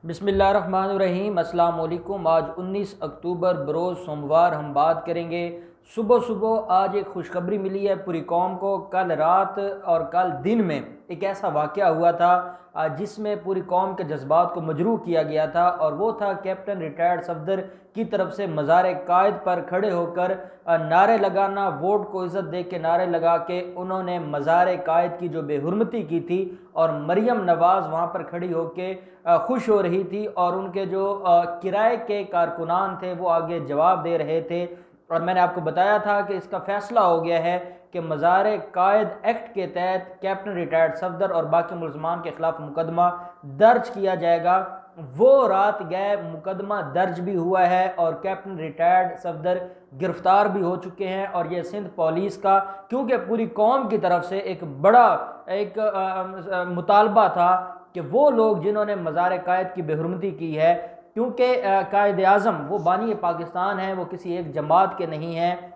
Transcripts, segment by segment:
बिस्मिल्लाहिर्रहमानिर्रहीम। अस्सलाम वालेकुम। आज 19 अक्टूबर बरोज़ सोमवार हम बात करेंगे। सुबह सुबह आज एक खुशखबरी मिली है पूरी कौम को। कल रात और कल दिन में एक ऐसा वाक़या हुआ था जिसमें पूरी कौम के जज्बात को मजरूह किया गया था, और वो था कैप्टन रिटायर्ड सफदर की तरफ से मज़ार कायद पर खड़े होकर नारे लगाना। वोट को इज़्ज़त दे के नारे लगा के उन्होंने मज़ार कायद की जो बेहुरमती की थी, और मरियम नवाज़ वहाँ पर खड़ी होकर खुश हो रही थी, और उनके जो किराए के कारकुनान थे वो आगे जवाब दे रहे थे। और मैंने आपको बताया था कि इसका फैसला हो गया है कि मज़ार कायद एक्ट के तहत कैप्टन रिटायर्ड सफदर और बाकी मुलजमान के खिलाफ मुकदमा दर्ज किया जाएगा। वो रात गए, मुकदमा दर्ज भी हुआ है और कैप्टन रिटायर्ड सफदर गिरफ्तार भी हो चुके हैं। और ये सिंध पुलिस का, क्योंकि पूरी कौम की तरफ से एक बड़ा एक मुतालबा था कि वो लोग जिन्होंने मज़ार कायद की बेहुरमती की है, क्योंकि कायद आज़म वो बानी पाकिस्तान है, वो किसी एक जमात के नहीं हैं।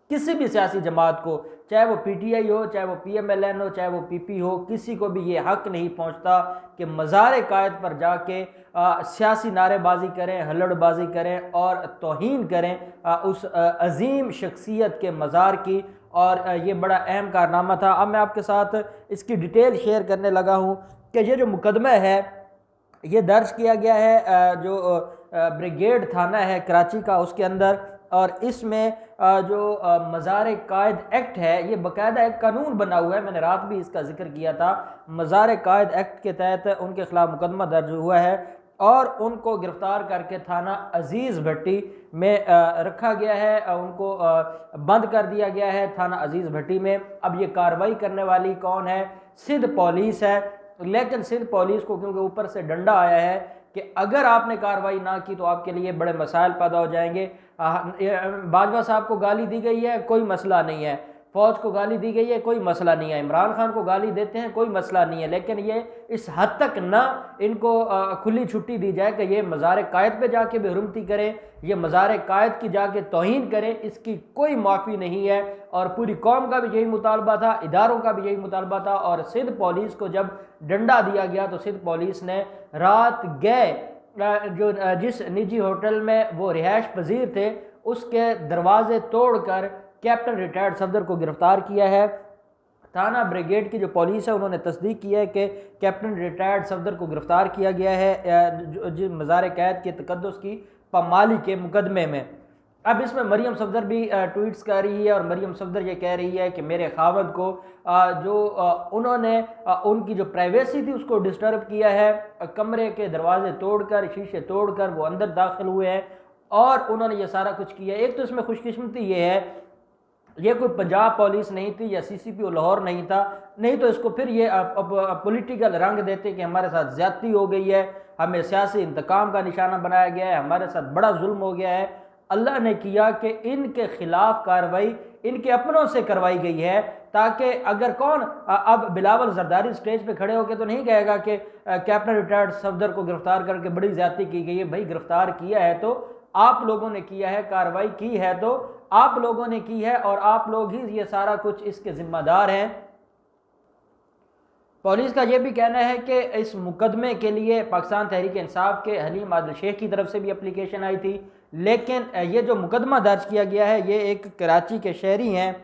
किसी भी सियासी जमात को, चाहे वो पीटीआई हो, चाहे वो पीएमएलएन हो, चाहे वो पीपी हो, किसी को भी ये हक नहीं पहुंचता कि मज़ार कायद पर जाके सियासी नारेबाजी करें, हल्लड़बाजी करें और तौहीन करें उस अजीम शख्सियत के मज़ार की। और ये बड़ा अहम कारनामा था। अब मैं आपके साथ इसकी डिटेल शेयर करने लगा हूँ कि ये जो मुकदमा है ये दर्ज किया गया है जो ब्रिगेड थाना है कराची का, उसके अंदर। और इसमें जो मज़ार कायद एक्ट है, ये बाकायदा एक कानून बना हुआ है। मैंने रात भी इसका जिक्र किया था। मज़ार कायद एक्ट के तहत उनके खिलाफ मुकदमा दर्ज हुआ है और उनको गिरफ्तार करके थाना अजीज़ भट्टी में रखा गया है। उनको बंद कर दिया गया है थाना अजीज़ भट्टी में। अब ये कार्रवाई करने वाली कौन है? सिंध पुलिस है। लेकिन सिंध पुलिस को क्योंकि ऊपर से डंडा आया है कि अगर आपने कार्रवाई ना की तो आपके लिए बड़े मसाइल पैदा हो जाएंगे। बाजवा साहब को गाली दी गई है, कोई मसला नहीं है। फौज को गाली दी गई है, कोई मसला नहीं है। इमरान खान को गाली देते हैं, कोई मसला नहीं है। लेकिन ये इस हद तक ना इनको खुली छुट्टी दी जाए कि ये मज़ार कायद पे जाके बेहुरमती करें, ये मज़ार कायद की जाके तौहीन करें, इसकी कोई माफ़ी नहीं है। और पूरी कौम का भी यही मुतालबा था, इदारों का भी यही मुतालबा था। और सिंध पुलिस को जब डंडा दिया गया तो सिंध पुलिस ने रात गए जो जिस निजी होटल में वो रिहाइश पजीर थे उसके दरवाजे तोड़कर कैप्टन रिटायर्ड सफदर को गिरफ्तार किया है। थाना ब्रिगेड की जो पुलिस है उन्होंने तस्दीक की है कि कैप्टन रिटायर्ड सफदर को गिरफ्तार किया गया है जो मज़ार कैद के तकद्दुस की पामाली के मुकदमे में। अब इसमें मरियम सफदर भी ट्वीट्स कर रही है, और मरियम सफदर ये कह रही है कि मेरे खावद को उन्होंने उनकी जो प्राइवेसी थी उसको डिस्टर्ब किया है। कमरे के दरवाजे तोड़कर, शीशे तोड़कर वो अंदर दाखिल हुए हैं और उन्होंने ये सारा कुछ किया। एक तो इसमें खुशकिस्मती ये है, ये कोई पंजाब पुलिस नहीं थी या सीसीपी लाहौर नहीं था, नहीं तो इसको फिर ये पॉलिटिकल रंग देते कि हमारे साथ ज्यादती हो गई है, हमें सियासी इंतकाम का निशाना बनाया गया है, हमारे साथ बड़ा जुल्म हो गया है। अल्लाह ने किया कि इनके खिलाफ कार्रवाई इनके अपनों से करवाई गई है, ताकि अगर कौन अब बिलावल जरदारी स्टेज पे खड़े होकर तो नहीं कहेगा कि कैप्टन रिटायर्ड सफदर को गिरफ्तार करके बड़ी ज्यादती की गई है। भाई गिरफ्तार किया है तो आप लोगों ने किया है, कार्रवाई की है तो आप लोगों ने की है, और आप लोग ही ये सारा कुछ इसके जिम्मेदार हैं। पुलिस का यह भी कहना है कि इस मुकदमे के लिए पाकिस्तान तहरीक इंसाफ के हलीम आदिल शेख की तरफ से भी एप्लीकेशन आई थी, लेकिन ये जो मुकदमा दर्ज किया गया है ये एक कराची के शहरी हैं,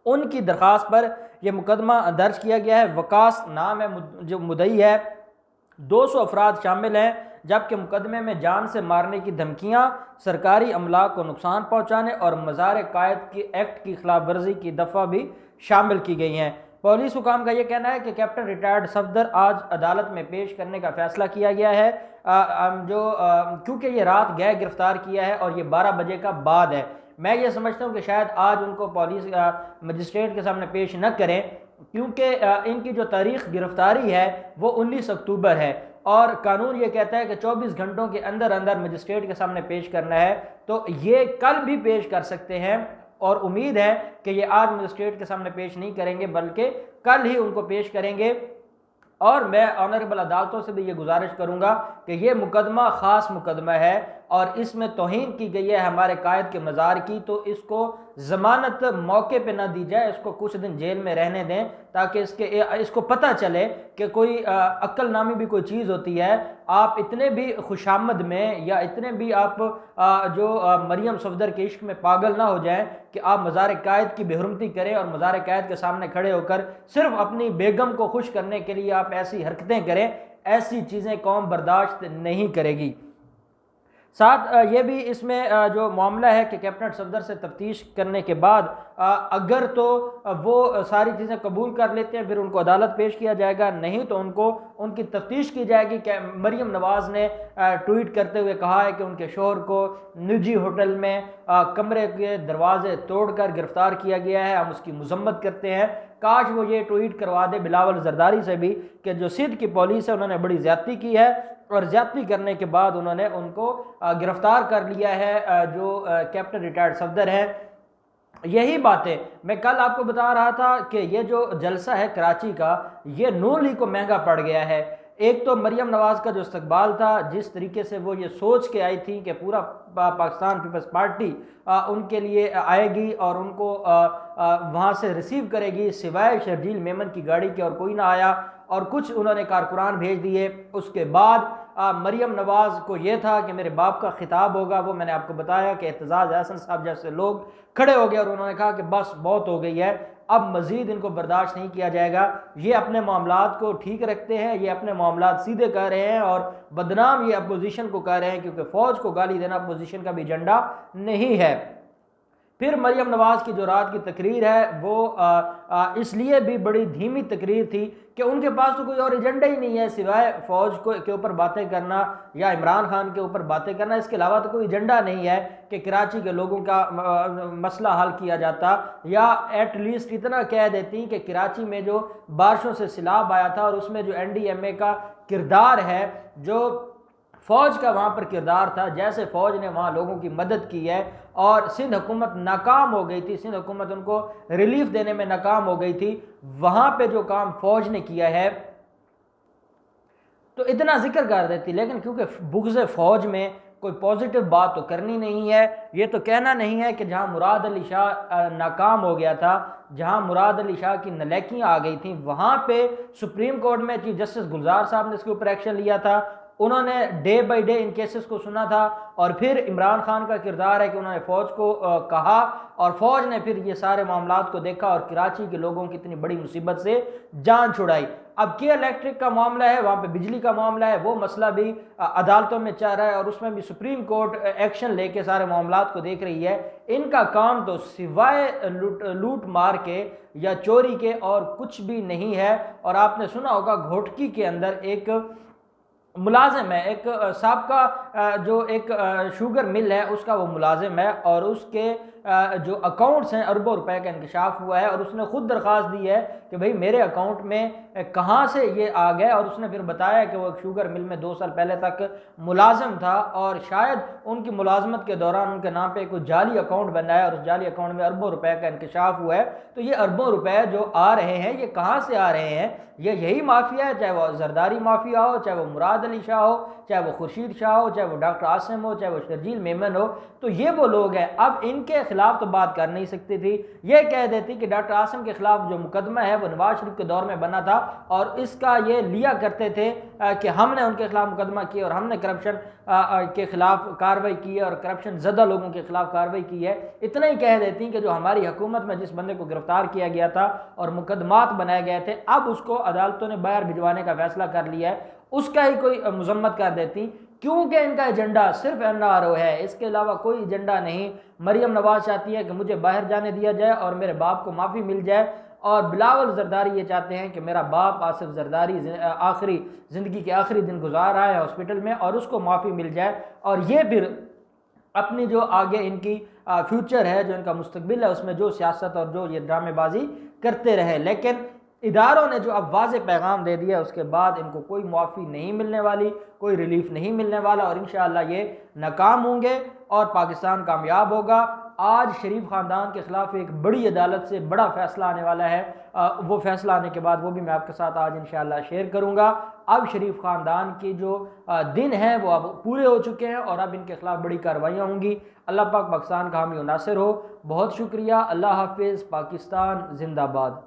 उनकी दरख्वास्त पर यह मुकदमा दर्ज किया गया है। वकास नाम है जो मुद्दई है, 200 अफराद शामिल हैं, जबकि मुकदमे में जान से मारने की धमकियां, सरकारी अमला को नुकसान पहुंचाने और मज़ार कायद की एक्ट की खिलाफ वर्जी की दफ़ा भी शामिल की गई हैं। पुलिस हुकाम का यह कहना है कि कैप्टन रिटायर्ड सफदर आज अदालत में पेश करने का फैसला किया गया है, क्योंकि ये रात गए गिरफ्तार किया है और ये 12 बजे का बाद है। मैं ये समझता हूँ कि शायद आज उनको पुलिस मजिस्ट्रेट के सामने पेश न करें, क्योंकि इनकी जो तारीख गिरफ्तारी है वो 19 अक्टूबर है, और कानून ये कहता है कि 24 घंटों के अंदर अंदर मजिस्ट्रेट के सामने पेश करना है। तो ये कल भी पेश कर सकते हैं, और उम्मीद है कि ये आज मजिस्ट्रेट के सामने पेश नहीं करेंगे बल्कि कल ही उनको पेश करेंगे। और मैं ऑनरेबल अदालतों से भी ये गुजारिश करूंगा कि ये मुकदमा ख़ास मुकदमा है, और इसमें तौहीन की गई है हमारे कायद के मज़ार की, तो इसको ज़मानत मौके पे ना दी जाए, इसको कुछ दिन जेल में रहने दें ताकि इसको पता चले कि कोई अक्ल नामी भी कोई चीज़ होती है। आप इतने भी खुशामद में या इतने भी आप मरियम सफदर के इश्क में पागल ना हो जाएं कि आप मज़ार कायद की बेहुरमती करें और मज़ार कायद के सामने खड़े होकर सिर्फ अपनी बेगम को खुश करने के लिए आप ऐसी हरकतें करें। ऐसी चीज़ें कौम बर्दाश्त नहीं करेगी। साथ ये भी इसमें जो मामला है कि कैप्टन सफदर से तफ्तीश करने के बाद अगर तो वो सारी चीज़ें कबूल कर लेते हैं फिर उनको अदालत पेश किया जाएगा, नहीं तो उनको उनकी तफ्तीश की जाएगी। मरियम नवाज़ ने ट्वीट करते हुए कहा है कि उनके शोहर को निजी होटल में कमरे के दरवाजे तोड़कर गिरफ्तार किया गया है, हम उसकी मजम्मत करते हैं। काश वो ये ट्वीट करवा दे बिलावल जरदारी से भी कि जो सिंध की पुलिस है उन्होंने बड़ी ज्यादती की है और ज्यादती करने के बाद उन्होंने उनको गिरफ्तार कर लिया है, जो कैप्टन रिटायर्ड सफदर है। यही बातें मैं कल आपको बता रहा था कि ये जो जलसा है कराची का, ये नून लीग को महंगा पड़ गया है। एक तो मरियम नवाज़ का जो इस्तकबाल था, जिस तरीके से वो ये सोच के आई थी कि पूरा पाकिस्तान पीपल्स पार्टी उनके लिए आएगी और उनको वहाँ से रिसीव करेगी, सिवाय शर्जील मेमन की गाड़ी के और कोई ना आया और कुछ उन्होंने कारकुरान भेज दिए। उसके बाद मरियम नवाज़ को ये था कि मेरे बाप का खिताब होगा, वो मैंने आपको बताया कि एतजाज़ हसन साहब जैसे लोग खड़े हो गए और उन्होंने कहा कि बस बहुत हो गई है, अब मज़ीद इनको बर्दाश्त नहीं किया जाएगा। ये अपने मामलात को ठीक रखते हैं, ये अपने मामलात सीधे कर रहे हैं और बदनाम ये अपोजिशन को कर रहे हैं, क्योंकि फ़ौज को गाली देना अपोजिशन का भी एजेंडा नहीं है। फिर मरियम नवाज़ की जो रात की तकरीर है वो इसलिए भी बड़ी धीमी तकरीर थी कि उनके पास तो कोई और एजेंडा ही नहीं है सिवाय फ़ौज के ऊपर बातें करना या इमरान खान के ऊपर बातें करना। इसके अलावा तो कोई एजेंडा नहीं है कि कराची के लोगों का मसला हल किया जाता, या एटलीस्ट इतना कह देती कि कराची में जो बारिशों से सैलाब आया था और उसमें जो NDMA का किरदार है, जो फ़ौज का वहाँ पर किरदार था, जैसे फ़ौज ने वहाँ लोगों की मदद की है और सिंध हुकूमत नाकाम हो गई थी, सिंध हुकूमत उनको रिलीफ देने में नाकाम हो गई थी, वहाँ पे जो काम फ़ौज ने किया है तो इतना जिक्र कर देती। लेकिन क्योंकि बुग़्ज़ फ़ौज में कोई पॉजिटिव बात तो करनी नहीं है। ये तो कहना नहीं है कि जहाँ मुराद अली शाह नाकाम हो गया था, जहाँ मुराद अली शाह की नलैकियाँ आ गई थी, वहाँ पे सुप्रीम कोर्ट में चीफ जस्टिस गुलजार साहब ने इसके ऊपर एक्शन लिया था। उन्होंने day by day in cases को सुना था और फिर इमरान खान का किरदार है कि उन्होंने फ़ौज को कहा और फ़ौज ने फिर ये सारे मामलात को देखा और कराची के लोगों की इतनी बड़ी मुसीबत से जान छुड़ाई। अब के इलेक्ट्रिक का मामला है, वहाँ पे बिजली का मामला है, वो मसला भी अदालतों में चल रहा है और उसमें भी सुप्रीम कोर्ट एक्शन लेके सारे मामलात को देख रही है। इनका काम तो सिवाय लूट मार के या चोरी के और कुछ भी नहीं है। और आपने सुना होगा घोटकी के अंदर एक मुलाजिम है, एक साबका जो एक शुगर मिल है उसका वो मुलाजिम है और उसके जो अकाउंट्स हैं अरबों रुपए का इंकशाफ हुआ है और उसने खुद दरख्वास्त दी है कि भाई मेरे अकाउंट में कहाँ से ये आ गए। और उसने फिर बताया कि वो एक शुगर मिल में 2 साल पहले तक मुलाजिम था और शायद उनकी मुलाजमत के दौरान उनके नाम पे कोई जाली अकाउंट बनाया और उस जाली अकाउंट में अरबों रुपए का इंकशाफ हुआ है। तो ये अरबों रुपए जो आ रहे हैं ये कहाँ से आ रहे हैं? ये यही माफिया है, चाहे वो जरदारी माफिया हो, चाहे वो मुराद अली शाह हो, चाहे वो खुर्शीद शाह हो, चाहे वो डॉक्टर आसिम हो, चाहे वो शर्जील मेमन हो, तो ये वो लोग हैं। अब इनके खिलाफ तो बात कर नहीं सकती थी, ये कह देती कि डॉक्टर आसिम के खिलाफ जो मुकदमा है वो नवाज शरीफ के दौर में बना था और इसका ये लिया करते थे कि हमने उनके खिलाफ मुकदमा किया और हमने करप्शन के खिलाफ कार्रवाई की है और करप्शन ज़्यादा लोगों के खिलाफ कार्रवाई की है। इतना ही कह देती कि जो हमारी हुकूमत में जिस बंदे को गिरफ्तार किया गया था और मुकदमात बनाए गए थे अब उसको अदालतों ने बाहर भिजवाने का फैसला कर लिया है, उसका ही कोई मजम्मत कर देती, क्योंकि इनका एजेंडा सिर्फ NRO है, इसके अलावा कोई एजेंडा नहीं। मरियम नवाज चाहती है कि मुझे बाहर जाने दिया जाए और मेरे बाप को माफ़ी मिल जाए और बिलावल जरदारी ये चाहते हैं कि मेरा बाप आसिफ जरदारी आखिरी ज़िंदगी के आखिरी दिन गुजार रहा है हॉस्पिटल में और उसको माफ़ी मिल जाए और ये फिर अपनी जो आगे इनकी फ्यूचर है, जो इनका मुस्तकबिल है, उसमें जो सियासत और जो ये ड्रामेबाजी करते रहे। लेकिन इदारों ने जो अब वाज़े पैगाम दे दिया उसके बाद इनको कोई मुआफ़ी नहीं मिलने वाली, कोई रिलीफ नहीं मिलने वाला और इंशाअल्लाह ये नाकाम होंगे और पाकिस्तान कामयाब होगा। आज शरीफ ख़ानदान के ख़िलाफ़ एक बड़ी अदालत से बड़ा फ़ैसला आने वाला है। वो फ़ैसला आने के बाद वो भी मैं आपके साथ आज इंशाअल्लाह शेयर करूँगा। अब शरीफ ख़ानदान के जो दिन हैं वो अब पूरे हो चुके हैं और अब इनके ख़िलाफ़ बड़ी कार्रवाइयाँ होंगी। अल्लाह पाक पाकिस्तान का हामी और नासिर हो। बहुत शुक्रिया। अल्लाह हाफ़िज़। पाकिस्तान ज़िंदाबाद।